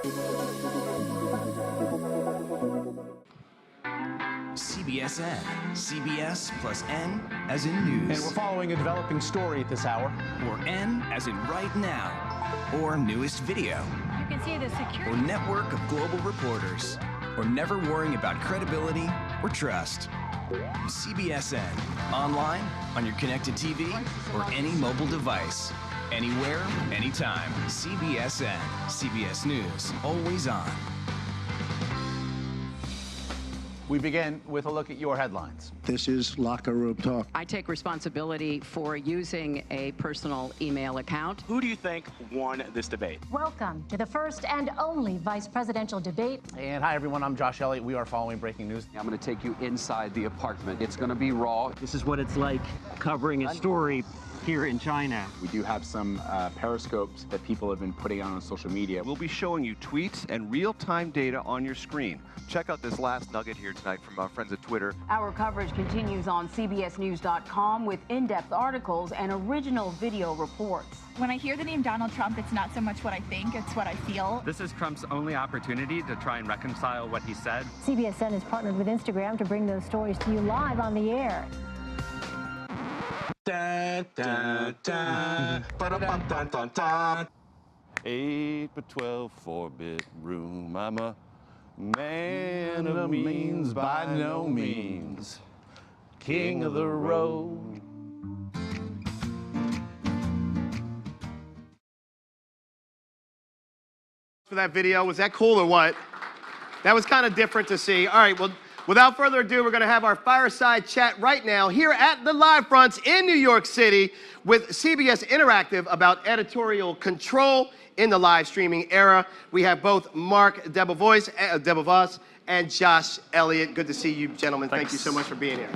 CBSN, CBS plus N as in news. And we're following a developing story at this hour. Or N as in right now. Or newest video. You can see the security. Or network of global reporters. Or never worrying about credibility or trust. CBSN, online, on your connected TV, or any mobile device. Anywhere, anytime. CBSN, CBS News, always on. We begin with a look at your headlines. This is locker room talk. I take responsibility for using a personal email account. Who do you think won this debate? Welcome to the first and only vice presidential debate. And hi, everyone. I'm Josh Elliott. We are following breaking news. I'm going to take you inside the apartment. It's going to be raw. This is what it's like covering a story here in China. We do have some periscopes that people have been putting out on social media. We'll be showing you tweets and real-time data on your screen. Check out this last nugget here tonight from our friends at Twitter. Our coverage continues on CBSNews.com with in-depth articles and original video reports. When I hear the name Donald Trump, it's not so much what I think, it's what I feel. This is Trump's only opportunity to try and reconcile what he said. CBSN has partnered with Instagram to bring those stories to you live on the air. Dun, dun, dun. Ba-da-bum, dun, dun, dun. 8 by 12 4-bit room. I'm a man of means by no means. King of the road. For that video, was that cool or what? That was kind of different to see. All right, well, without further ado, we're going to have our fireside chat right now here at the Live Fronts in New York City with CBS Interactive about editorial control in the live streaming era. We have both Marc DeBevoise and Josh Elliott. Good to see you, gentlemen. Thanks. Thank you so much for being here.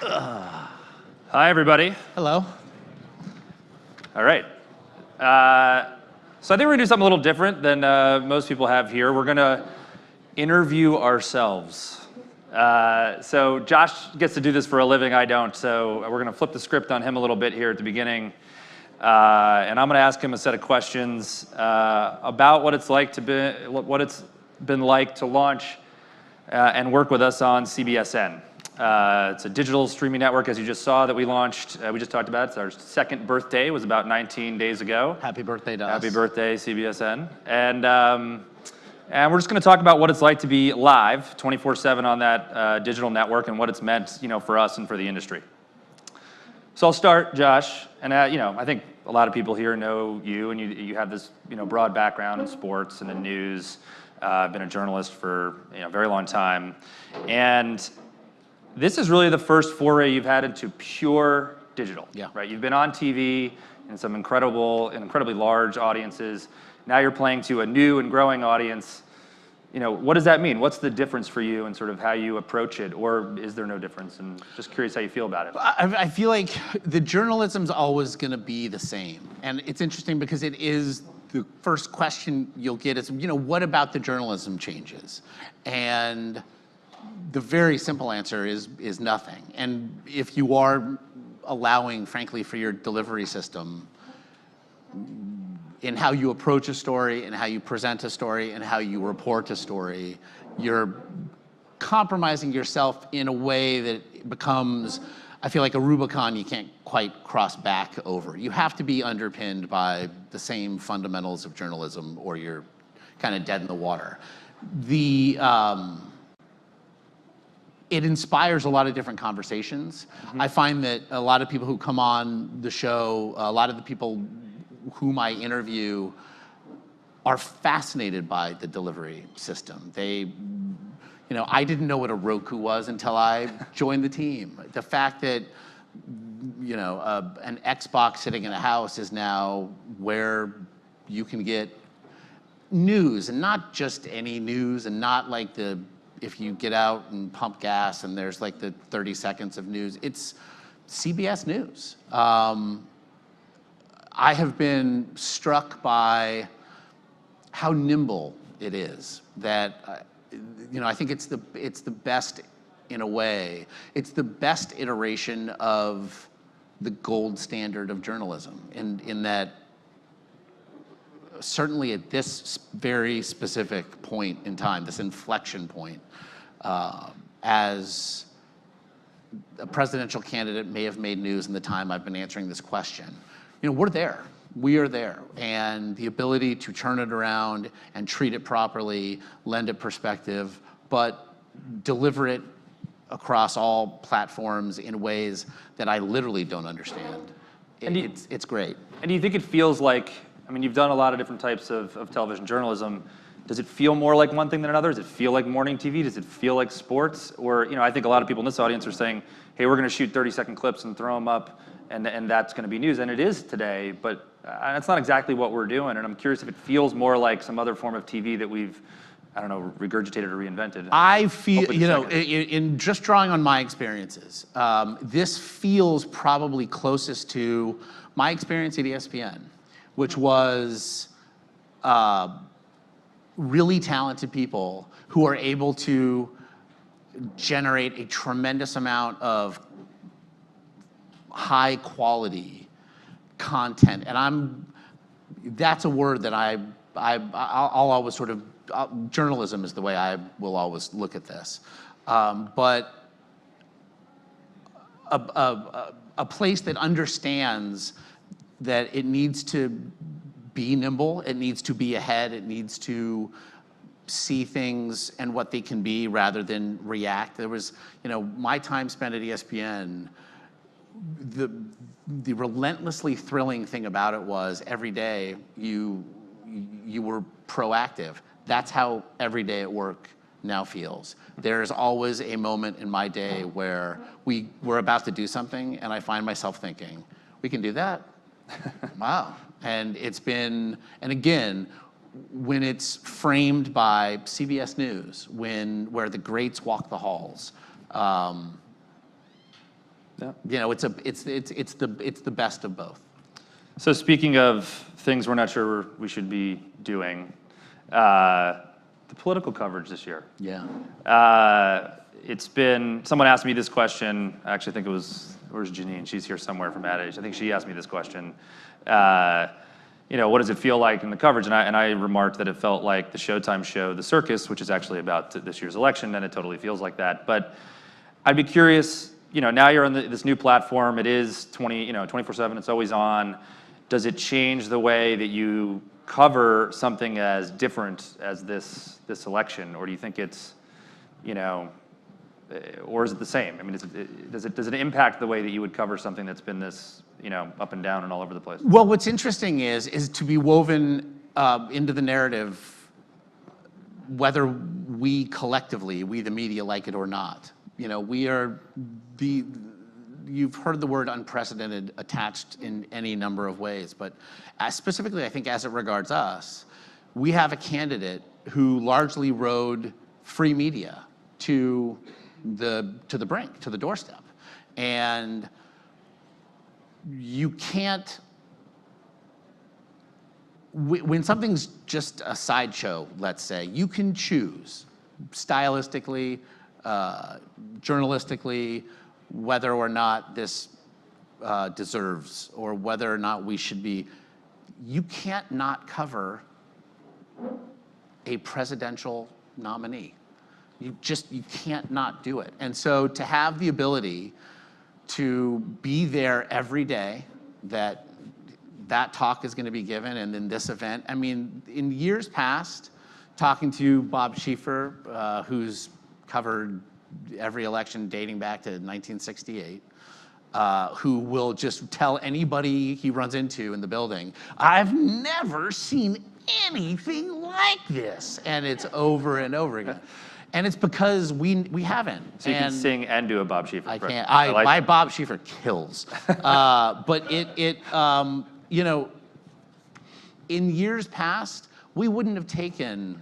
Hi, everybody. Hello. All right. So I think we're going to do something a little different than most people have here. We're going to interview ourselves. So Josh gets to do this for a living, I don't. So we're going to flip the script on him a little bit here at the beginning. And I'm going to ask him a set of questions about what it's like to been like to launch and work with us on CBSN. It's a digital streaming network, as you just saw, that we launched. We just talked about it. It's our second birthday. It was about 19 days ago. Happy birthday to us. Happy birthday, CBSN. And we're just going to talk about what it's like to be live 24/7 on that digital network and what it's meant, for us and for the industry. So I'll start, Josh. And I think a lot of people here know you, and you have this broad background in sports and in news. I've been a journalist for a very long time, and this is really the first foray you've had into pure digital, right? You've been on TV in some incredibly large audiences. Now you're playing to a new and growing audience. What does that mean? What's the difference for you and sort of how you approach it? Or is there no difference? And just curious how you feel about it. I feel like the journalism's always going to be the same. And it's interesting because it is the first question you'll get is, what about the journalism changes? And the very simple answer is nothing. And if you are allowing, frankly, for your delivery system in how you approach a story and how you present a story and how you report a story, you're compromising yourself in a way that becomes, I feel like, a Rubicon you can't quite cross back over. You have to be underpinned by the same fundamentals of journalism or you're kind of dead in the water. It inspires a lot of different conversations. I find that a lot of people who come on the show, a lot of the people whom I interview are fascinated by the delivery system. I didn't know what a Roku was until I joined the team. The fact that, an Xbox sitting in a house is now where you can get news, and not just any news, and not like if you get out and pump gas and there's like the 30 seconds of news. It's CBS News. I have been struck by how nimble it is. That I think it's the best in a way. It's the best iteration of the gold standard of journalism in that certainly at this very specific point in time, this inflection point, as a presidential candidate may have made news in the time I've been answering this question. We're there. We are there. And the ability to turn it around and treat it properly, lend it perspective, but deliver it across all platforms in ways that I literally don't understand. It's great. And do you think it feels like, you've done a lot of different types of television journalism. Does it feel more like one thing than another? Does it feel like morning TV? Does it feel like sports? Or, I think a lot of people in this audience are saying, hey, we're going to shoot 30-second clips and throw them up, and that's going to be news. And it is today, but that's not exactly what we're doing. And I'm curious if it feels more like some other form of TV that we've, regurgitated or reinvented. I feel, in just drawing on my experiences, this feels probably closest to my experience at ESPN, which was really talented people who are able to generate a tremendous amount of high quality content. And that's a word that I'll always sort of, journalism is the way I will always look at this. But a place that understands that it needs to be nimble, it needs to be ahead, it needs to see things and what they can be rather than react. There was, my time spent at ESPN, the relentlessly thrilling thing about it was every day you were proactive. That's how every day at work now feels. There's always a moment in my day where we're about to do something and I find myself thinking, we can do that? Wow. And it's been, and again, when it's framed by CBS News, where the greats walk the halls, it's the best of both. So speaking of things we're not sure we should be doing, the political coverage this year. Yeah. It's been, someone asked me this question, I actually think it was, where's Janine? She's here somewhere from Ad Age. I think she asked me this question. What does it feel like in the coverage? And I remarked that it felt like the Showtime show, The Circus, which is actually about this year's election, and it totally feels like that. But I'd be curious, now you're on this new platform, it is 24/7, it's always on. Does it change the way that you cover something as different as this election, or do you think it's, or is it the same? Does it impact the way that you would cover something that's been this, up and down and all over the place? Well, what's interesting is to be woven into the narrative, whether we collectively, we the media, like it or not. You've heard the word unprecedented attached in any number of ways, but specifically, I think as it regards us, we have a candidate who largely rode free media to the brink, to the doorstep. And you can't, when something's just a sideshow, let's say, you can choose stylistically, journalistically, whether or not this deserves, or whether or not we should be. You can't not cover a presidential nominee. You can't not do it. And so to have the ability to be there every day, that talk is going to be given, and then this event. In years past, talking to Bob Schieffer, who's covered every election dating back to 1968, who will just tell anybody he runs into in the building, I've never seen anything like this. And it's over and over again. And it's because we haven't. So you can sing and do a Bob Schieffer. I can't. My Bob Schieffer kills. But in years past, we wouldn't have taken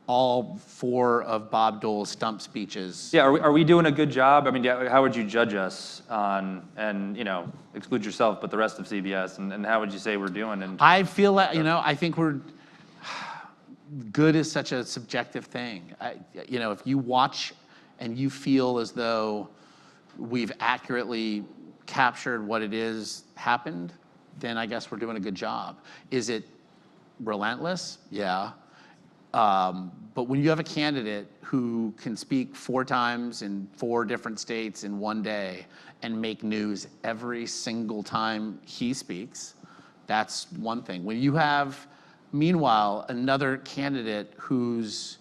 all 4 of Bob Dole's stump speeches. Yeah, are we doing a good job? How would you judge us on, and exclude yourself, but the rest of CBS, and how would you say we're doing? And I feel like, I think we're, good is such a subjective thing. If you watch and you feel as though we've accurately captured what it is happened, then I guess we're doing a good job. Is it relentless, yeah. But when you have a candidate who can speak 4 times in 4 different states in one day and make news every single time he speaks, that's one thing. When you have, meanwhile, another candidate whose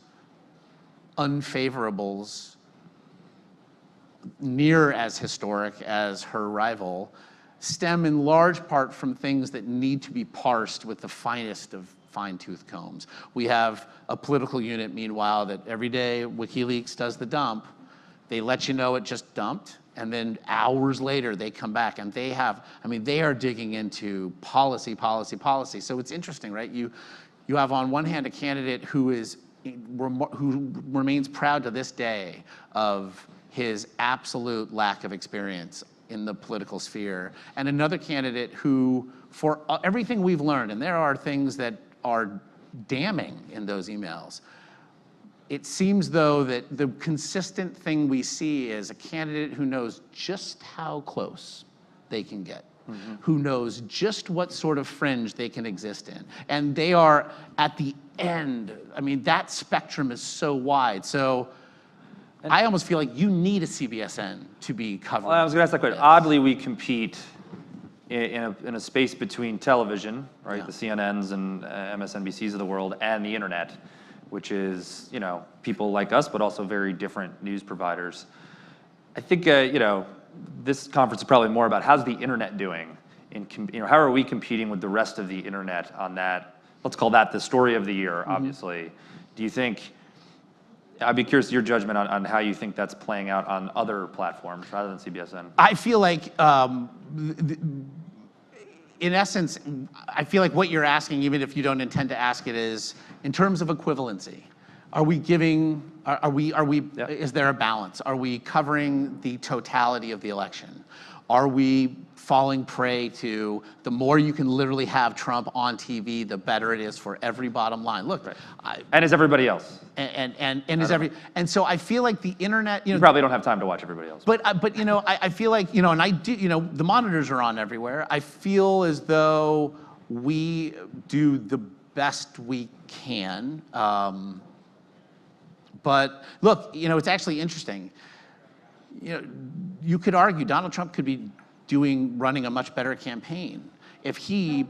unfavorables near as historic as her rival stem in large part from things that need to be parsed with the finest of fine-tooth combs. We have a political unit, meanwhile, that every day WikiLeaks does the dump. They let you know it just dumped, and then hours later they come back and they have, I mean, they are digging into policy. So it's interesting, right? You have on one hand a candidate who remains proud to this day of his absolute lack of experience in the political sphere, and another candidate who, for everything we've learned, and there are things that are damning in those emails, it seems though that the consistent thing we see is a candidate who knows just how close they can get, who knows just what sort of fringe they can exist in. And they are at the end. I mean, that spectrum is so wide. So I almost feel like you need a CBSN to be covered. Well, I was going to ask that question. Oddly, we compete in a space between television, right, yeah, the CNNs and MSNBCs of the world, and the internet, which is, you know, people like us, but also very different news providers. I think, you know, this conference is probably more about how's the internet doing, how are we competing with the rest of the internet on that, let's call that the story of the year, obviously. Do you think, I'd be curious your judgment on how you think that's playing out on other platforms rather than CBSN. I feel like, in essence, I feel like what you're asking, even if you don't intend to ask it, is in terms of equivalency. Are we giving, Yep. Is there a balance? Are we covering the totality of the election? Are we falling prey to the more you can literally have Trump on TV, the better it is for every bottom line? Look, right. And is everybody else? And so I feel like the internet, you probably don't have time to watch everybody else. But you know, I feel like, you know, and I do, you know, the monitors are on everywhere. I feel as though we do the best we can. But look, you know, it's actually interesting. You know, you could argue Donald Trump could be running a much better campaign if he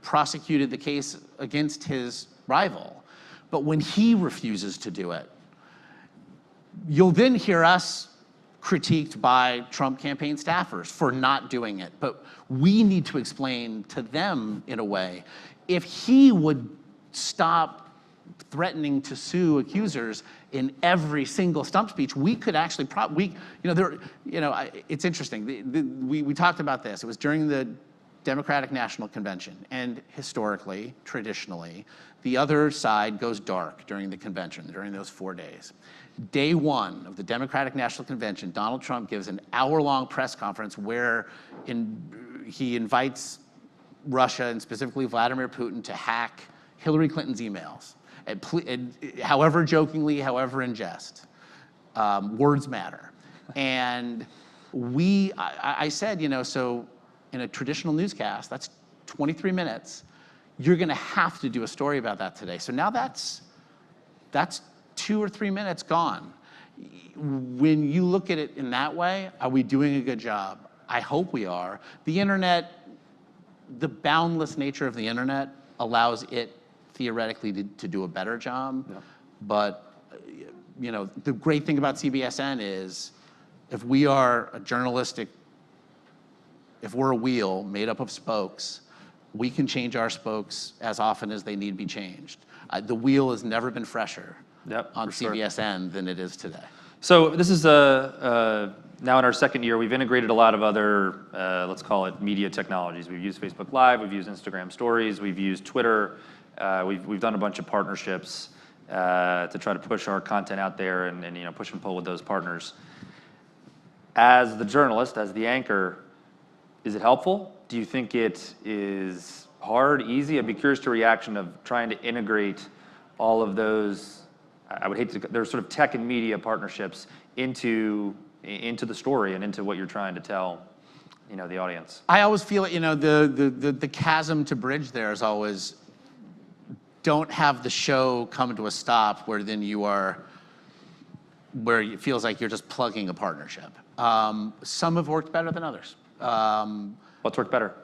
prosecuted the case against his rival. But when he refuses to do it, you'll then hear us critiqued by Trump campaign staffers for not doing it. But we need to explain to them, in a way, if he would stop threatening to sue accusers in every single stump speech, we could actually, it's interesting. We talked about this. It was during the Democratic National Convention, and historically, traditionally, the other side goes dark during the convention, during those 4 days. Day one of the Democratic National Convention, Donald Trump gives an hour-long press conference where he invites Russia, and specifically Vladimir Putin, to hack Hillary Clinton's emails. However jokingly, however in jest. Words matter. And I said, you know, so in a traditional newscast, that's 23 minutes. You're going to have to do a story about that today. So now that's 2 or 3 minutes gone. When you look at it in that way, are we doing a good job? I hope we are. The internet, the boundless nature of the internet allows it theoretically to do a better job. Yeah. But, you know, the great thing about CBSN is if we are if we're a wheel made up of spokes, we can change our spokes as often as they need to be changed. The wheel has never been fresher on CBSN than it is today. So this is now in our second year. We've integrated a lot of other, let's call it media technologies. We've used Facebook Live, we've used Instagram Stories, we've used Twitter. We've done a bunch of partnerships to try to push our content out there and you know, push and pull with those partners. As the journalist, as the anchor, is it helpful? Do you think it is hard, easy? I'd be curious to reaction of trying to integrate all of those, I would hate to, there's sort of tech and media partnerships into the story and into what you're trying to tell, you know, the audience. I always feel, you know, the chasm to bridge there is always don't have the show come to a stop where then where it feels like you're just plugging a partnership. Some have worked better than others. What's worked better?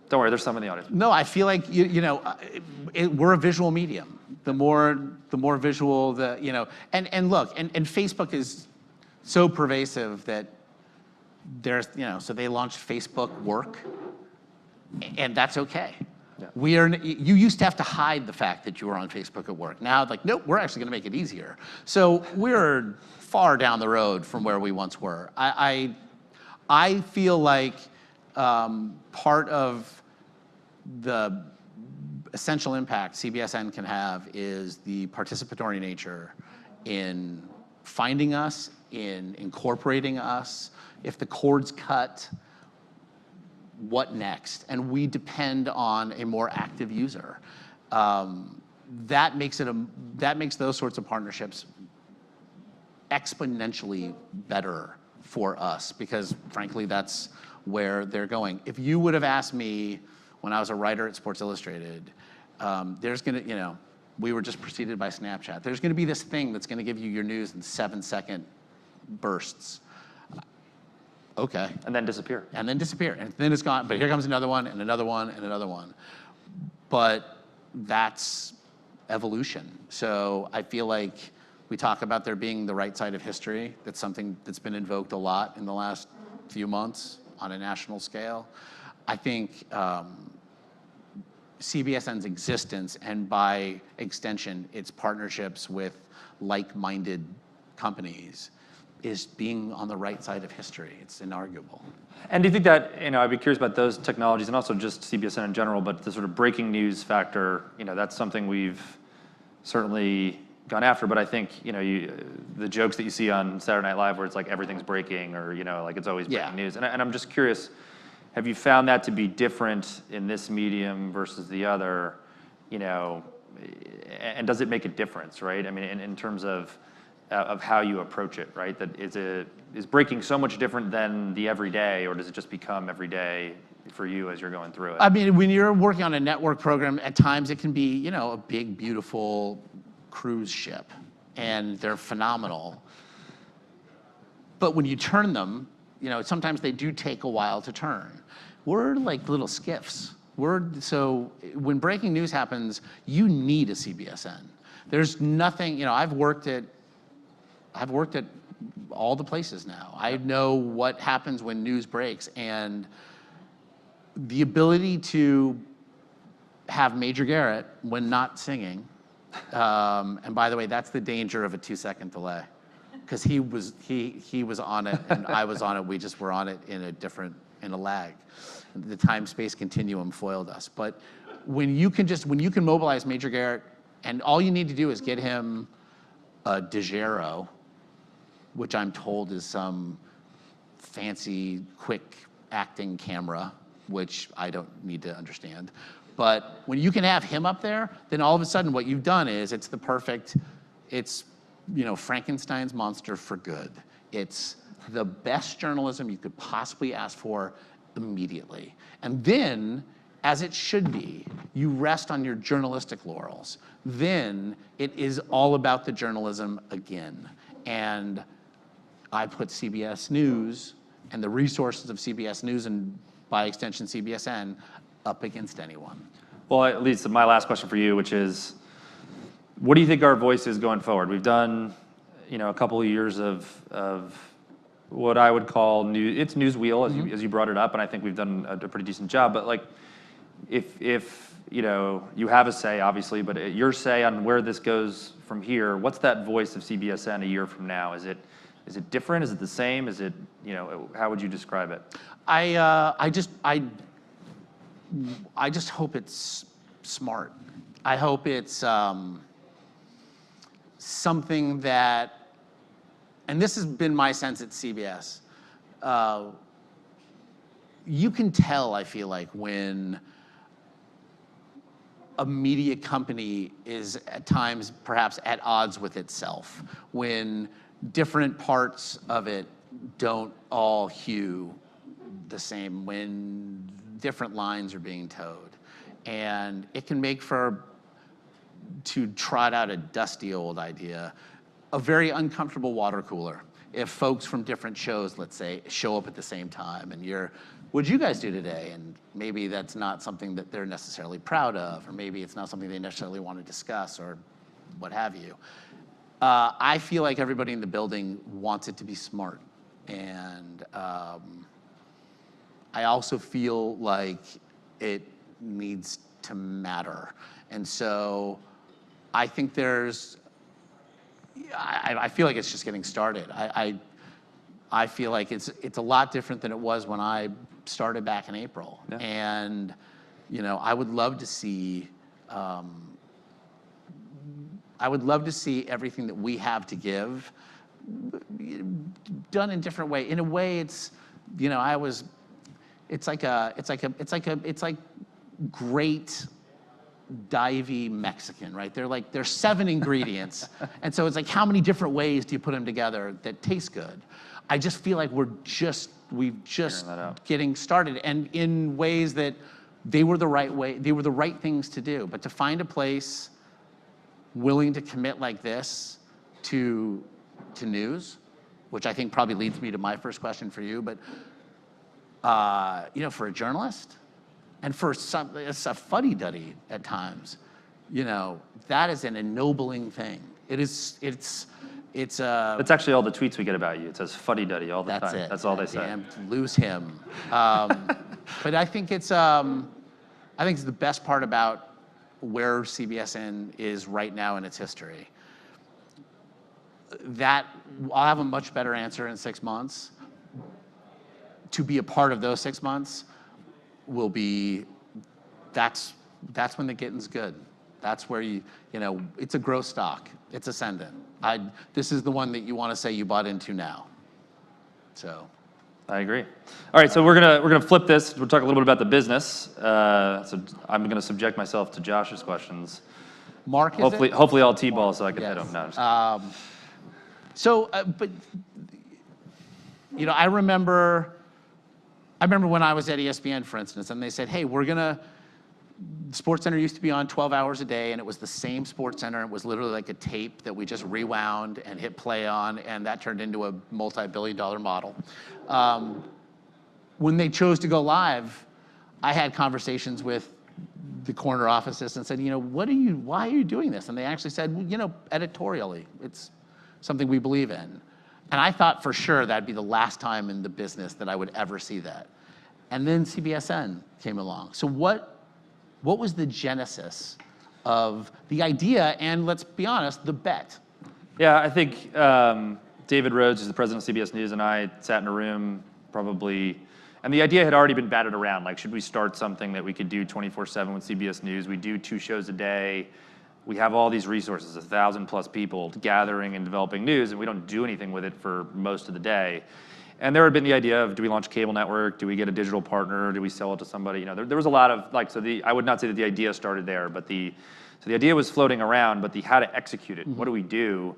Don't worry, there's some in the audience. No, I feel like we're a visual medium. The more visual, and look, and Facebook is so pervasive that there's, so they launched Facebook Work, and that's okay. Yeah. You used to have to hide the fact that you were on Facebook at work. Now, like, nope, we're actually going to make it easier. So we're far down the road from where we once were. I feel like part of the essential impact CBSN can have is the participatory nature in finding us, in incorporating us. If the cord's cut, what next? And we depend on a more active user. That makes those sorts of partnerships exponentially better for us because, frankly, that's where they're going. If you would have asked me when I was a writer at Sports Illustrated, we were just preceded by Snapchat. There's gonna be this thing that's gonna give you your news in 7-second bursts. Okay. And then disappear. And then it's gone. But here comes another one, and another one, and another one. But that's evolution. So I feel like we talk about there being the right side of history. That's something that's been invoked a lot in the last few months on a national scale. I think CBSN's existence, and by extension, its partnerships with like-minded companies, is being on the right side of history. It's inarguable. And do you think that, I'd be curious about those technologies and also just CBSN in general, but the sort of breaking news factor, that's something we've certainly gone after, but I think, the jokes that you see on Saturday Night Live where it's like everything's breaking or, like it's always breaking news. And I'm just curious, have you found that to be different in this medium versus the other, and does it make a difference, right? I mean, in terms of how you approach it, right? That is breaking so much different than the everyday, or does it just become everyday for you as you're going through it? I mean, when you're working on a network program, at times it can be, a big, beautiful cruise ship, and they're phenomenal. But when you turn them, sometimes they do take a while to turn. We're like little skiffs. So when breaking news happens, you need a CBSN. There's nothing, I've worked at all the places now. I know what happens when news breaks, and the ability to have Major Garrett when not singing, and by the way, that's the danger of a 2-second delay, because he was on it and I was on it. We just were on it in a lag. The time-space continuum foiled us. But when you can mobilize Major Garrett, and all you need to do is get him a DeGero, which I'm told is some fancy, quick acting camera, which I don't need to understand. But when you can have him up there, then all of a sudden what you've done is it's Frankenstein's monster for good. It's the best journalism you could possibly ask for immediately. And then, as it should be, you rest on your journalistic laurels. Then it is all about the journalism again. And I put CBS News and the resources of CBS News, and by extension CBSN, up against anyone. Well, at least my last question for you, which is, what do you think our voice is going forward? We've done, a couple of years of what I would call it's news wheel, as you brought it up, and I think we've done a pretty decent job. But like, if you have a say, obviously, but your say on where this goes from here, what's that voice of CBSN a year from now? Is it different? Is it the same? Is it, how would you describe it? I just hope it's smart. I hope it's something that, and this has been my sense at CBS, you can tell, I feel like, when a media company is at times perhaps at odds with itself, when different parts of it don't all hew the same, when different lines are being towed. And it can make for trot out a dusty old idea, a very uncomfortable water cooler. If folks from different shows, let's say, show up at the same time and what'd you guys do today? And maybe that's not something that they're necessarily proud of, or maybe it's not something they necessarily want to discuss, or what have you. I feel like everybody in the building wants it to be smart. And I also feel like it needs to matter. And so I think I feel like it's just getting started. I feel like it's a lot different than it was when I started back in April. Yeah. And, I would love to see everything that we have to give done in a different way. In a way, it's like great divey Mexican, right? There's 7 ingredients. And so it's like, how many different ways do you put them together that taste good? I just feel like we're just getting started, and in ways that they were the right things to do. But to find a place willing to commit like this to news, which I think probably leads me to my first question for you, but for a journalist, and for it's a fuddy-duddy at times, that is an ennobling thing. It's actually all the tweets we get about you. It says fuddy-duddy all the time. That's it. That's all they say. Lose him. But I think it's the best part about where CBSN is right now in its history. That I'll have a much better answer in 6 months. To be a part of those 6 months will be, that's when the getting's good. That's where it's a growth stock. It's ascendant. This is the one that you want to say you bought into now. So. I agree. All right, so we're gonna flip this. We'll talk a little bit about the business. So I'm gonna subject myself to Josh's questions. Marc, hopefully I'll T-ball so I can hit him. No, I remember when I was at ESPN, for instance, and they said, hey, SportsCenter used to be on 12 hours a day, and it was the same SportsCenter. It was literally like a tape that we just rewound and hit play on, and that turned into a multi-billion-dollar model. When they chose to go live, I had conversations with the corner offices and said, why are you doing this? And they actually said, editorially, it's something we believe in. And I thought for sure that'd be the last time in the business that I would ever see that. And then CBSN came along. So what was the genesis of the idea, and let's be honest, the bet? Yeah, I think David Rhodes, who's the president of CBS News, and I sat in a room probably, and the idea had already been batted around. Like, should we start something that we could do 24/7 with CBS News? We do 2 shows a day. We have all these resources, 1,000+ people gathering and developing news, and we don't do anything with it for most of the day. And there had been the idea of, do we launch a cable network? Do we get a digital partner? Do we sell it to somebody? There was a lot of, I would not say that the idea started there, but the idea was floating around, but how to execute it. Mm-hmm. What do we do?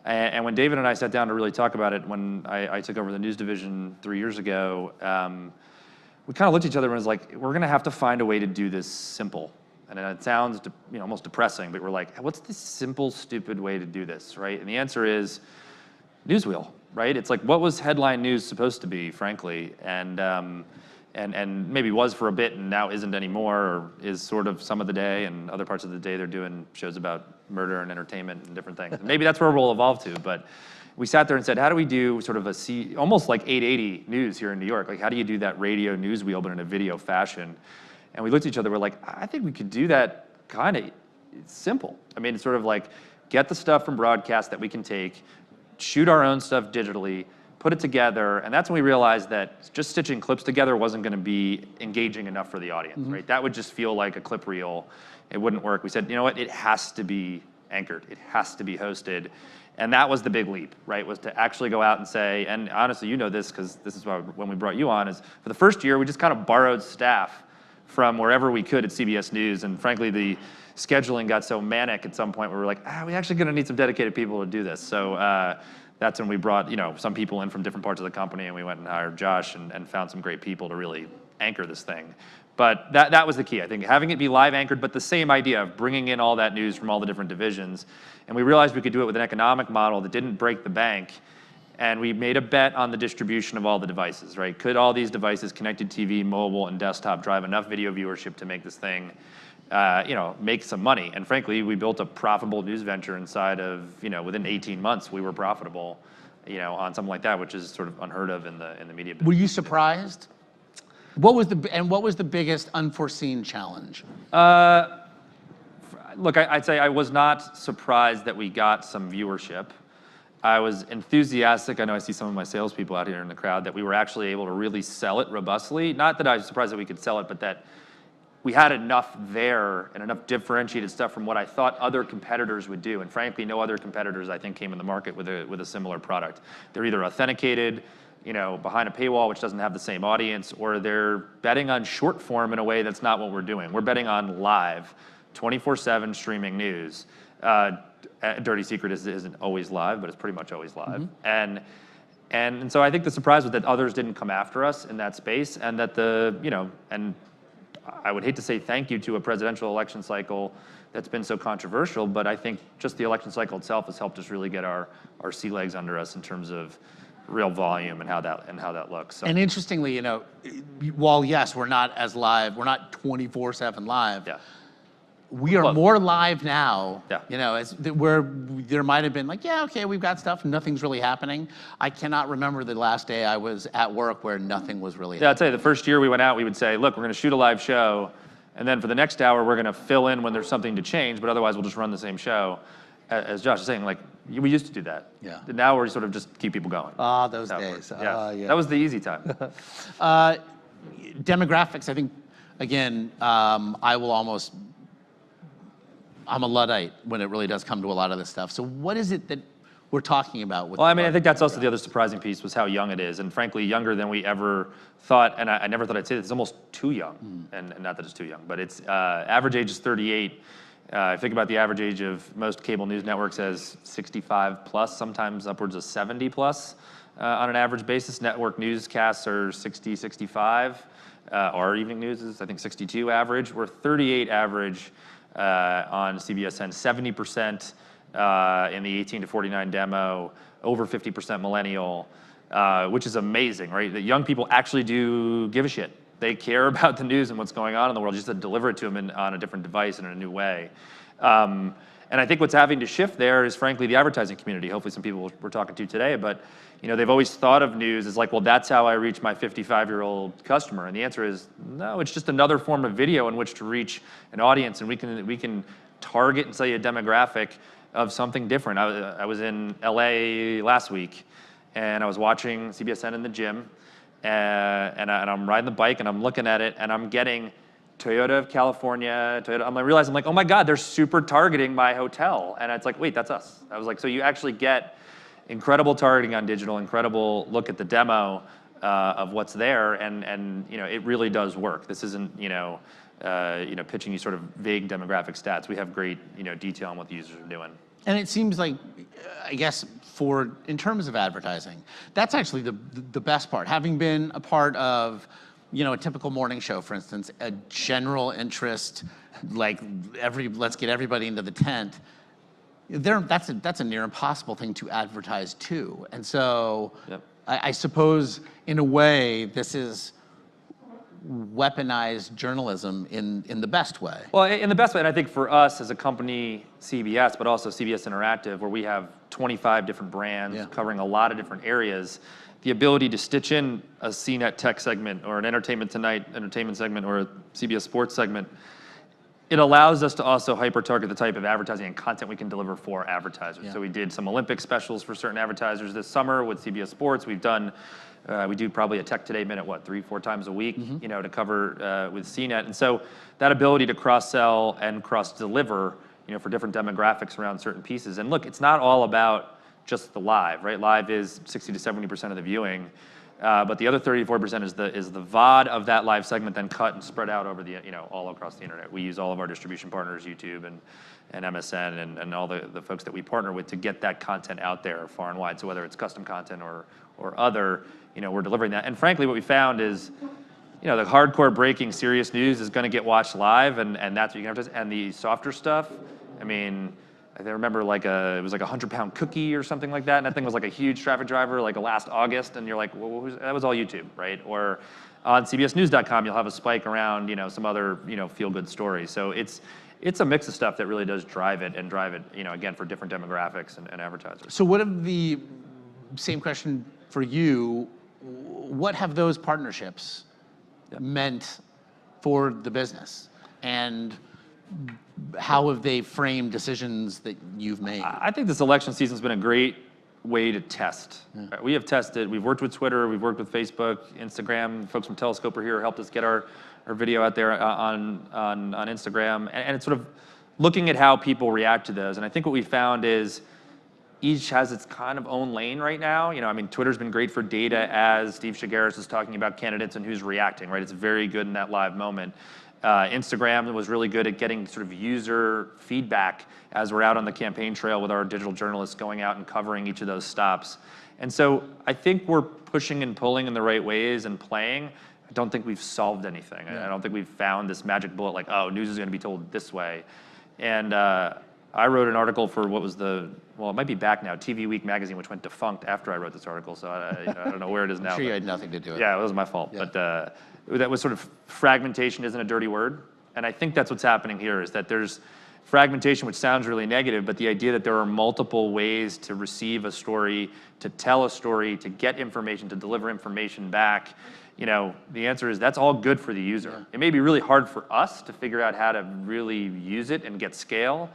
And when David and I sat down to really talk about it, when I took over the news division 3 years ago, we kind of looked at each other and was like, we're gonna have to find a way to do this simple. And it sounds almost depressing, but we're like, what's the simple, stupid way to do this, right? And the answer is newswheel, right? It's like, what was headline news supposed to be, frankly? And maybe was for a bit and now isn't anymore, or is sort of some of the day, and other parts of the day they're doing shows about murder and entertainment and different things. And maybe that's where we'll evolve to, but we sat there and said, how do we do sort of almost like 880 news here in New York? Like, how do you do that radio news wheel, but in a video fashion? And we looked at each other, we're like, I think we could do that kind of simple. I mean, it's sort of like, get the stuff from broadcast that we can take, shoot our own stuff digitally, put it together, and that's when we realized that just stitching clips together wasn't gonna be engaging enough for the audience, mm-hmm. right? That would just feel like a clip reel. It wouldn't work. We said, you know what, it has to be anchored. It has to be hosted. And that was the big leap, right? Was to actually go out and say, and honestly, you know this, because this is why when we brought you on, is for the first year, we just kind of borrowed staff from wherever we could at CBS News. And frankly, the scheduling got so manic at some point where we were like, we're actually gonna need some dedicated people to do this. So that's when we brought some people in from different parts of the company, and we went and hired Josh and found some great people to really anchor this thing. But that was the key, I think, having it be live anchored, but the same idea of bringing in all that news from all the different divisions. And we realized we could do it with an economic model that didn't break the bank. And we made a bet on the distribution of all the devices, right? Could all these devices, connected TV, mobile, and desktop, drive enough video viewership to make this thing, make some money? And frankly, we built a profitable news venture inside of, within 18 months, we were profitable, on something like that, which is sort of unheard of in the media business. Were you surprised? What was the biggest unforeseen challenge? Look, I'd say I was not surprised that we got some viewership. I was enthusiastic. I know I see some of my salespeople out here in the crowd, that we were actually able to really sell it robustly. Not that I was surprised that we could sell it, but that we had enough there and enough differentiated stuff from what I thought other competitors would do. And frankly, no other competitors, I think, came in the market with a similar product. They're either authenticated, behind a paywall, which doesn't have the same audience, or they're betting on short form in a way that's not what we're doing. We're betting on live, 24/7 streaming news. Dirty Secret isn't always live, but it's pretty much always live. And so I think the surprise was that others didn't come after us in that space, and that and I would hate to say thank you to a presidential election cycle that's been so controversial, but I think just the election cycle itself has helped us really get our sea legs under us in terms of real volume and how that looks. So. And interestingly, while yes, we're not as live, we're not 24/7 live. Yeah. We are more live now, Yeah. where there might have been like, yeah, okay, we've got stuff, nothing's really happening. I cannot remember the last day I was at work where nothing was really happening. I'd say the first year we went out, we would say, look, we're going to shoot a live show, and then for the next hour, we're going to fill in when there's something to change, but otherwise we'll just run the same show. As Josh is saying, like, we used to do that. Yeah. Now we're sort of just keep people going. Ah, those days. Yeah. Yeah. That was the easy time. Demographics, I think, again, I'm a Luddite when it really does come to a lot of this stuff. So what is it that we're talking about? Well, I think that's also the other surprising piece was how young it is. And frankly, younger than we ever thought. And I never thought I'd say this. It's almost too young. And not that it's too young, but it's average age is 38. I think about the average age of most cable news networks as 65 plus, sometimes upwards of 70 plus on an average basis. Network newscasts are 60, 65. Our evening news is, I think, 62 average. We're 38 average on CBSN, 70% in the 18 to 49 demo, over 50% millennial, which is amazing, right? That young people actually do give a shit. They care about the news and what's going on in the world, just to deliver it to them on a different device and in a new way. And I think what's having to shift there is, frankly, the advertising community. Hopefully some people we're talking to today, but they've always thought of news as like, well, that's how I reach my 55-year-old customer. And the answer is, no, it's just another form of video in which to reach an audience, and we can target and sell you a demographic of something different. I was in LA last week, and I was watching CBSN in the gym, and I'm riding the bike, and I'm looking at it, and I'm getting Toyota of California, I realized, I'm like, oh my God, they're super targeting my hotel. And it's like, wait, that's us. I was like, so you actually get incredible targeting on digital, incredible look at the demo of what's there, and it really does work. This isn't pitching you sort of vague demographic stats. We have great detail on what the users are doing. And it seems like, I guess, in terms of advertising, that's actually the best part. Having been a part of a typical morning show, for instance, a general interest, like let's get everybody into the tent. That's a near impossible thing to advertise to. And so Yep. I suppose in a way this is weaponized journalism in the best way. Well, in the best way, and I think for us as a company, CBS, but also CBS Interactive, where we have 25 different brands covering a lot of different areas, the ability to stitch in a CNET tech segment or an Entertainment Tonight entertainment segment or a CBS Sports segment, it allows us to also hyper-target the type of advertising and content we can deliver for advertisers. So we did some Olympic specials for certain advertisers this summer with CBS Sports. We do probably a Tech Today minute, 3-4 times a week, to cover with CNET. And so that ability to cross-sell and cross-deliver, for different demographics around certain pieces. And look, it's not all about just the live, right? Live is 60 to 70% of the viewing, but the other 34% is the VOD of that live segment, then cut and spread out over the all across the internet. We use all of our distribution partners, YouTube and MSN and all the folks that we partner with to get that content out there far and wide. So whether it's custom content or other, we're delivering that. And frankly, what we found is you know, the hardcore breaking serious news is going to get watched live, and that's what you can advertise. And the softer stuff, I mean, I remember like it was like a 100-pound cookie or something like that, and that thing was like a huge traffic driver like last August, and you're like, well, that was all YouTube, right? Or on CBSNews.com, you'll have a spike around, you know, some other, you know, feel-good story. So it's a mix of stuff that really does drive it, you know, again, for different demographics and advertisers. So what have the, same question for you, what have those partnerships meant for the business? And how have they framed decisions that you've made? I think this election season's been a great way to test. Yeah. We have tested, we've worked with Twitter, we've worked with Facebook, Instagram, folks from Telescope are here, helped us get our video out there on Instagram, and it's sort of looking at how people react to those. And I think what we found is each has its kind of own lane right now. You know, I mean, Twitter's been great for data, as Steve Shigaris is talking about candidates and who's reacting, right? It's very good in that live moment. Instagram was really good at getting sort of user feedback as we're out on the campaign trail with our digital journalists going out and covering each of those stops. And so I think we're pushing and pulling in the right ways and playing. I don't think we've solved anything. I don't think we've found this magic bullet like, oh, news is going to be told this way. And I wrote an article for what was well, it might be back now, TV Week magazine, which went defunct after I wrote this article, so I don't know where it is now. I'm sure you had nothing to do with it. Yeah, it was my fault. Yeah. But that was sort of, fragmentation isn't a dirty word. And I think that's what's happening here, is that there's fragmentation, which sounds really negative, but the idea that there are multiple ways to receive a story, to tell a story, to get information, to deliver information back, you know, the answer is that's all good for the user. Yeah. It may be really hard for us to figure out how to really use it and get scale,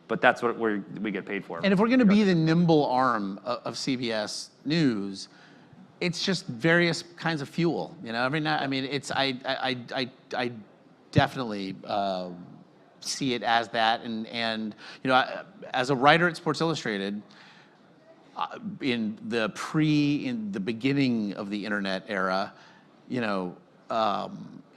but that's what we get paid for. And if we're going to be the nimble arm of CBS News, it's just various kinds of fuel. You know, every night. I mean, it's I definitely see it as that. And you know, as a writer at Sports Illustrated, in the beginning of the internet era, you know,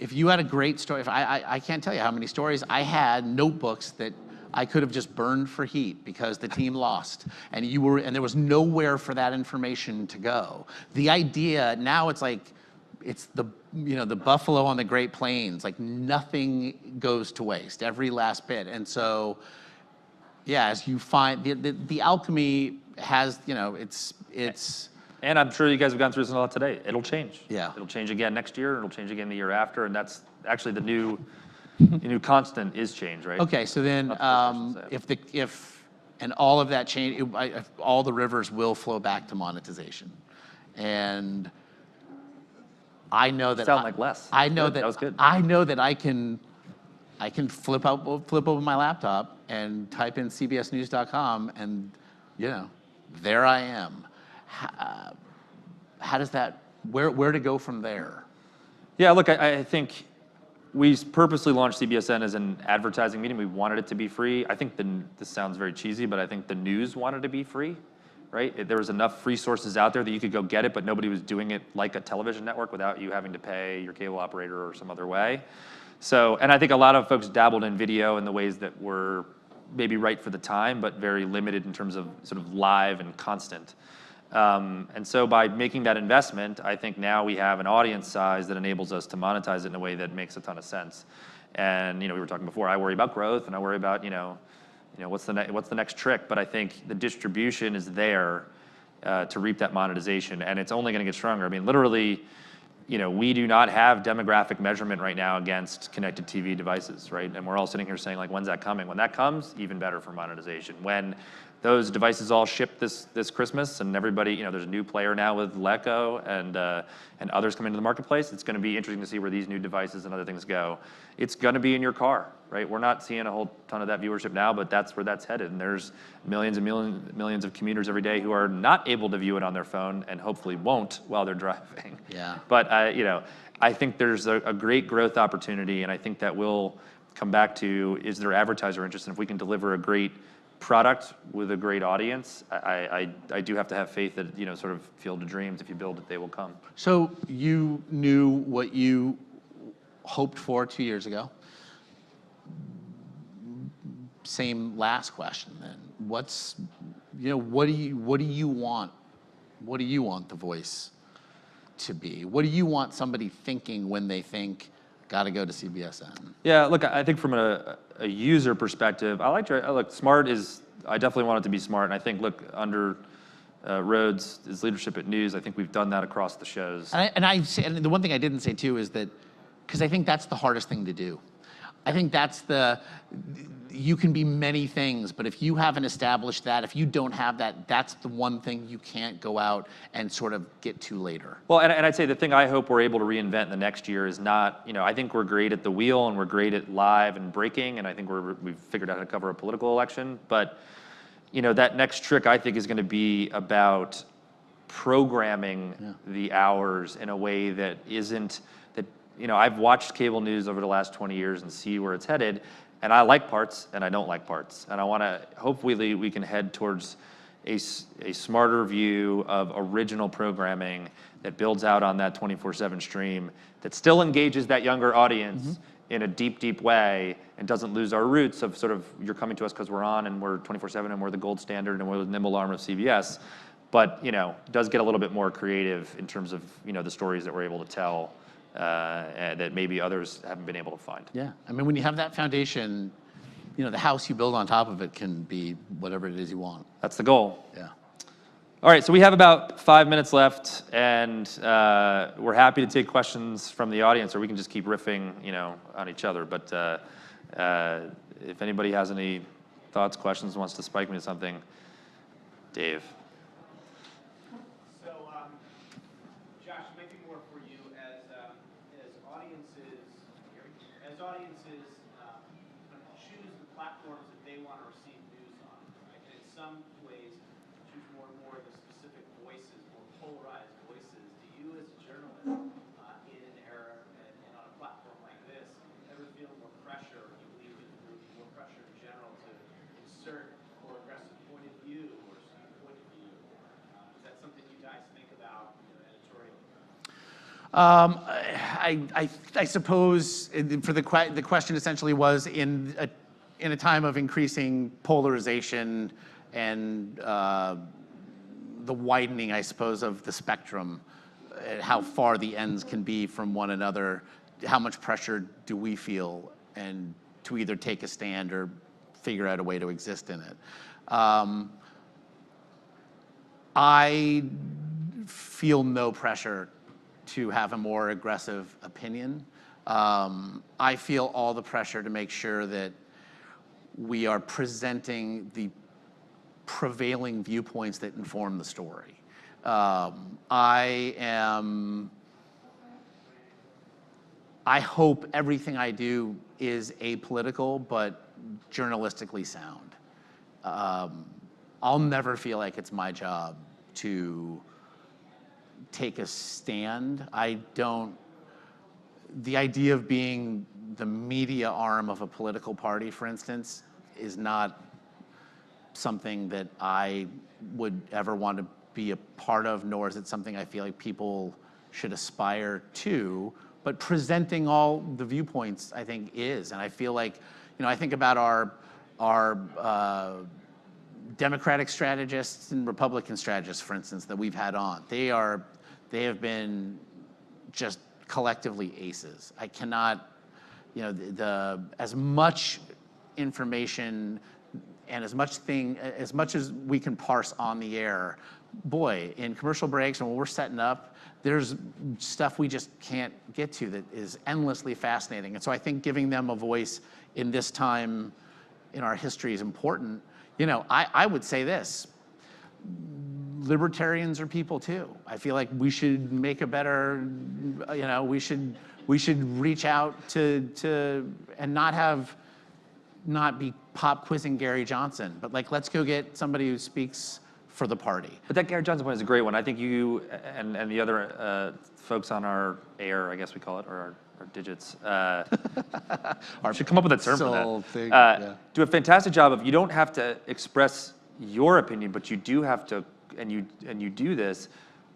if you had a great story, I can't tell you how many stories I had, notebooks that I could have just burned for heat because the team lost, and there was nowhere for that information to go. The idea now, it's like, it's the buffalo on the Great Plains. Like, nothing goes to waste, every last bit. And so, yeah, as you find the alchemy has, you know, it's. And I'm sure you guys have gone through this a lot today. It'll change. Yeah. It'll change again next year. It'll change again the year after, and that's actually the new constant is change, right? Okay, so then and all of that change, all the rivers will flow back to monetization, and I know that. Sound like less. I know that was good. I know that I can flip open my laptop and type in CBSNews.com, and you know, there I am. How does that? Where to go from there? Yeah, look, I think we purposely launched CBSN as an advertising medium. We wanted it to be free. I think this sounds very cheesy, but I think the news wanted to be free, right? There was enough free sources out there that you could go get it, but nobody was doing it like a television network without you having to pay your cable operator or some other way. So, and I think a lot of folks dabbled in video in the ways that were maybe right for the time, but very limited in terms of sort of live and constant. And so by making that investment, I think now we have an audience size that enables us to monetize it in a way that makes a ton of sense. And you know, we were talking before, I worry about growth and I worry about, you know, what's the next trick, but I think the distribution is there to reap that monetization, and it's only going to get stronger. I mean, literally, you know, we do not have demographic measurement right now against connected TV devices, right? And we're all sitting here saying, like, when's that coming? When that comes, even better for monetization. When those devices all ship this Christmas, and everybody, you know, there's a new player now with Leco and others come into the marketplace, it's going to be interesting to see where these new devices and other things go. It's going to be in your car, right? We're not seeing a whole ton of that viewership now, but that's where that's headed. And there's millions and millions of commuters every day who are not able to view it on their phone and hopefully won't while they're driving. Yeah. But you know, I think there's a great growth opportunity, and I think that will come back to, is there advertiser interest? And if we can deliver a great product with a great audience, I do have to have faith that, you know, sort of Field of Dreams, if you build it, they will come. So you knew what you hoped for 2 years ago. Same last question then. What's, you know, what do you want? What do you want The Voice to be? What do you want somebody thinking when they think, got to go to CBSN? Yeah, look, I think from a user perspective, look, smart is, I definitely want it to be smart. And I think, look, under Rhodes' leadership at News, I think we've done that across the shows. And the one thing I didn't say too is that, because I think that's the hardest thing to do. I think that's you can be many things, but if you haven't established that, if you don't have that, that's the one thing you can't go out and sort of get to later. Well, and I'd say the thing I hope we're able to reinvent in the next year is not, I think we're great at the wheel and we're great at live and breaking, and I think we've figured out how to cover a political election, but that next trick I think is going to be about programming the hours in a way that isn't, I've watched cable news over the last 20 years and see where it's headed, and I like parts and I don't like parts. And I want to, hopefully we can head towards a smarter view of original programming that builds out on that 24/7 stream, that still engages that younger audience in a deep, deep way and doesn't lose our roots of sort of, you're coming to us because we're on and we're 24/7 and we're the gold standard and we're the nimble arm of CBS. But, does get a little bit more creative in terms of, the stories that we're able to tell. That maybe others haven't been able to find. Yeah, I mean, when you have that foundation, the house you build on top of it can be whatever it is you want. That's the goal. Yeah. All right, so we have about 5 minutes left, and we're happy to take questions from the audience, or we can just keep riffing, on each other. But if anybody has any thoughts, questions, wants to spike me to something, Dave. Audiences choose the platforms that they want to receive news on, right? And in some ways, choose more and more of the specific voices, more polarized voices. Do you, as a journalist, in an era and on a platform like this, ever feel more pressure, or you believe in more pressure in general to insert more aggressive point of view or speak point of view? Is that something you guys think about editorially? I suppose for the question essentially was in a time of increasing polarization and the widening, I suppose, of the spectrum, how far the ends can be from one another, how much pressure do we feel and to either take a stand or figure out a way to exist in it. I feel no pressure to have a more aggressive opinion. I feel all the pressure to make sure that we are presenting the prevailing viewpoints that inform the story. I hope everything I do is apolitical, but journalistically sound. I'll never feel like it's my job to take a stand. The idea of being the media arm of a political party, for instance, is not something that I would ever want to be a part of, nor is it something I feel like people should aspire to. But presenting all the viewpoints, I think, is. And I feel like, I think about our Democratic strategists and Republican strategists, for instance, that we've had on. They have been just collectively aces. I cannot, as much information and as much as we can parse on the air, boy, in commercial breaks and when we're setting up, there's stuff we just can't get to that is endlessly fascinating. And so I think giving them a voice in this time in our history is important. I would say this. Libertarians are people too. I feel like we should make a better, we should reach out to and not be pop quizzing Gary Johnson, but let's go get somebody who speaks for the party. But that Gary Johnson one is a great one. I think you and the other folks on our air, I guess we call it, or our digits, should come up with a term for that. Thing, do a fantastic job of, you don't have to express your opinion, but you do have to, and you do this,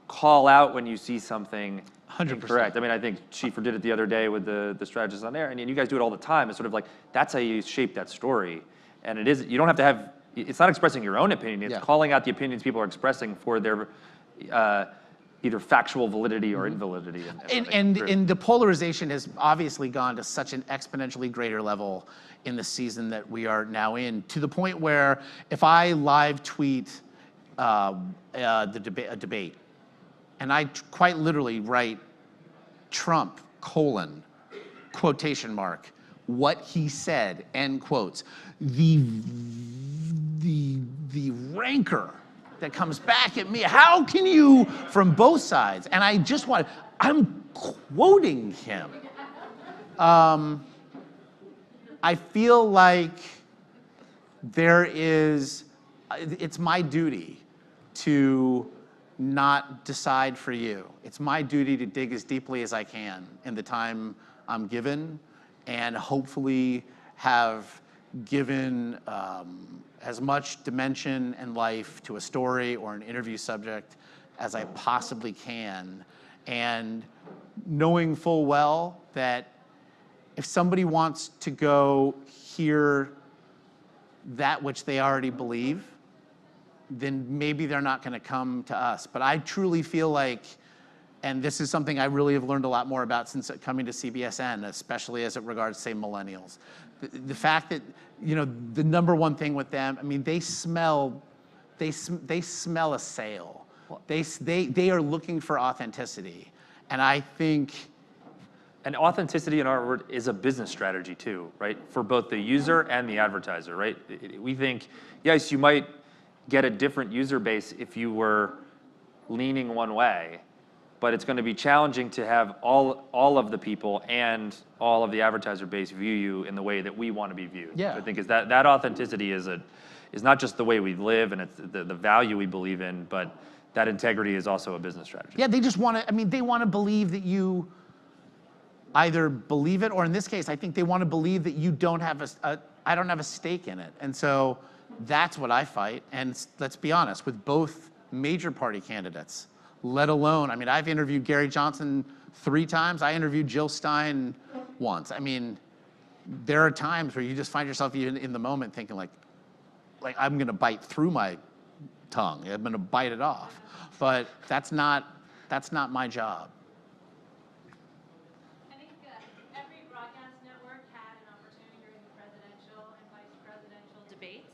call out when you see something 100%. incorrect. I mean, I think Schieffer did it the other day with the strategists on air, and you guys do it all the time. It's sort of like, that's how you shape that story. And it is, you don't have to have, it's not expressing your own opinion, it's calling out the opinions people are expressing for their either factual validity or invalidity. And the polarization has obviously gone to such an exponentially greater level in the season that we are now in, to the point where if I live tweet a debate, and I quite literally write Trump, quotation mark, what he said, end quotes, the rancor that comes back at me, how can you, from both sides, and I'm quoting him. I feel like it's my duty to not decide for you. It's my duty to dig as deeply as I can in the time I'm given, and hopefully have given as much dimension and life to a story or an interview subject as I possibly can. And knowing full well that if somebody wants to go hear that which they already believe, then maybe they're not gonna come to us. But I truly feel like, and this is something I really have learned a lot more about since coming to CBSN, especially as it regards, say, millennials. The fact that, the number one thing with them, I mean, they smell a sale. They are looking for authenticity. And I think... And authenticity, in our word, is a business strategy too, right? For both the user and the advertiser, right? We think, yes, you might get a different user base if you were leaning one way, but it's going to be challenging to have all of the people and all of the advertiser base view you in the way that we want to be viewed. Yeah. I think is that authenticity is not just the way we live and it's the value we believe in, but that integrity is also a business strategy. Yeah, they just want to, they want to believe that you either believe it, or in this case, I think they want to believe that you don't have I don't have a stake in it. And so that's what I fight. And let's be honest, with both major party candidates, let alone, I've interviewed Gary Johnson 3 times. I interviewed Jill Stein once. There are times where you just find yourself even in the moment thinking like I'm gonna bite through my tongue. I'm gonna bite it off. But that's not my job. I think every broadcast network had an opportunity during the presidential and vice presidential debates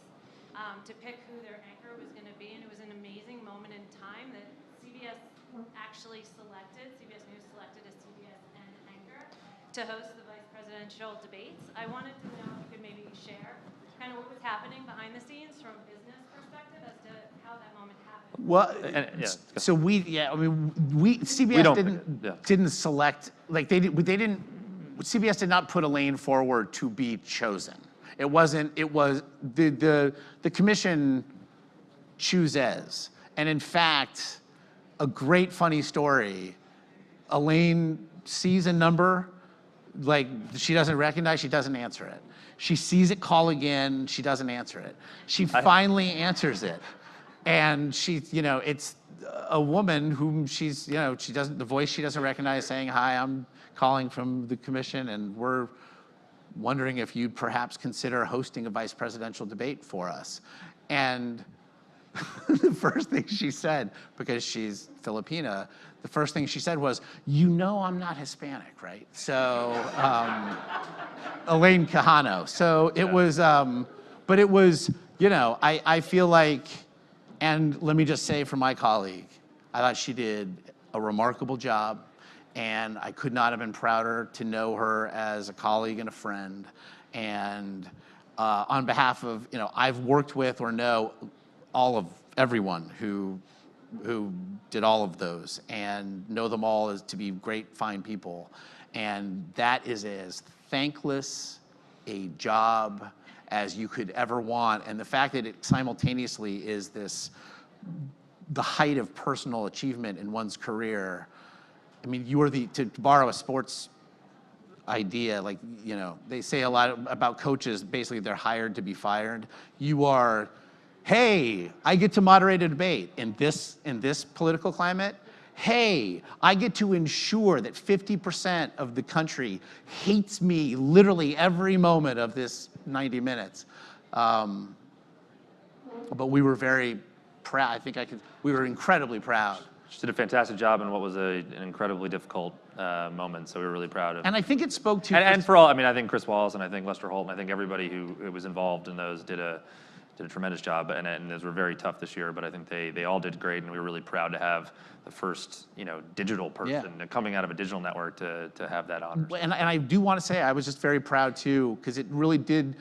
to pick who their anchor was going to be, and it was an amazing moment in time that CBS News selected a CBSN anchor to host the vice presidential debates. I wanted to know if you could maybe share kind of what was happening behind the scenes from a business perspective as to how that moment happened. Well, so CBS didn't select, CBS did not put Elaine forward to be chosen. It was the commission chooses. And in fact, a great funny story, Elaine sees a number, she doesn't recognize, she doesn't answer it. She sees it call again, she doesn't answer it. She finally answers it. And it's a woman whom the voice she doesn't recognize saying, "Hi, I'm calling from the commission and we're wondering if you'd perhaps consider hosting a vice presidential debate for us." And the first thing she said, because she's Filipina, the first thing she said was, I'm not Hispanic, right? So, Elaine Quijano. So it was, but it was, I feel like, and let me just say for my colleague, I thought she did a remarkable job, and I could not have been prouder to know her as a colleague and a friend. And on behalf of, I've worked with or know everyone who did all of those, and know them all as to be great, fine people. And that is as thankless a job as you could ever want. And the fact that it simultaneously is the height of personal achievement in one's career. You are to borrow a sports idea, they say a lot about coaches, basically they're hired to be fired. You are, hey, I get to moderate a debate in this political climate. Hey, I get to ensure that 50% of the country hates me literally every moment of this 90 minutes. But we were very proud. We were incredibly proud She did a fantastic job in what was an incredibly difficult moment, so we were really proud of. And I think it spoke to... And for all, I mean, I think Chris Wallace and I think Lester Holt and I think everybody who was involved in those did a tremendous job, and those were very tough this year, but I think they all did great, and we were really proud to have the first, digital person coming out of a digital network to have that honor. And I do want to say I was just very proud too, because it really did,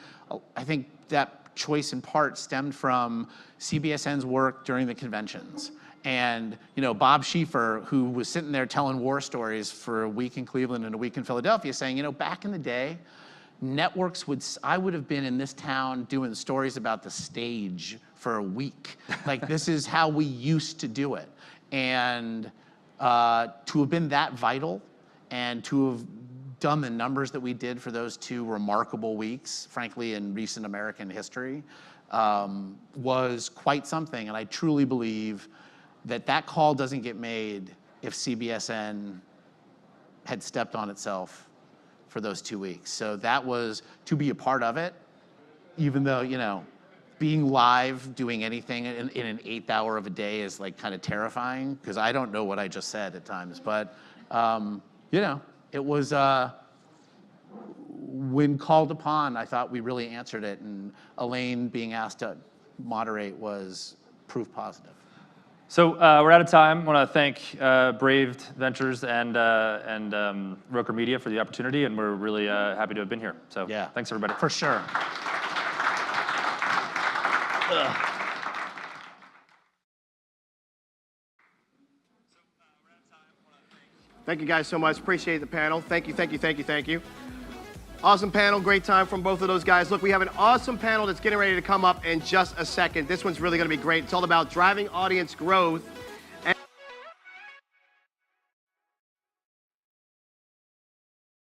I think that choice in part stemmed from CBSN's work during the conventions. And, Bob Schieffer, who was sitting there telling war stories for a week in Cleveland and a week in Philadelphia, saying, back in the day, networks I would have been in this town doing stories about the stage for a week. Like, this is how we used to do it. And to have been that vital and to have done the numbers that we did for those 2 remarkable weeks, frankly, in recent American history, was quite something. And I truly believe that call doesn't get made if CBSN had stepped on itself for those 2 weeks. So that was, to be a part of it, even though, being live, doing anything in an 8th hour of a day is like kind of terrifying, because I don't know what I just said at times. But, it was, when called upon, I thought we really answered it. And Elaine being asked to moderate was proof positive. So we're out of time. I want to thank Braved Ventures and Roker Media for the opportunity, and we're really happy to have been here. So thanks, everybody. For sure. Thank you guys so much. Appreciate the panel. Thank you, thank you, thank you, thank you. Awesome panel, great time from both of those guys. Look, we have an awesome panel that's getting ready to come up in just a second. This one's really gonna be great. It's all about driving audience growth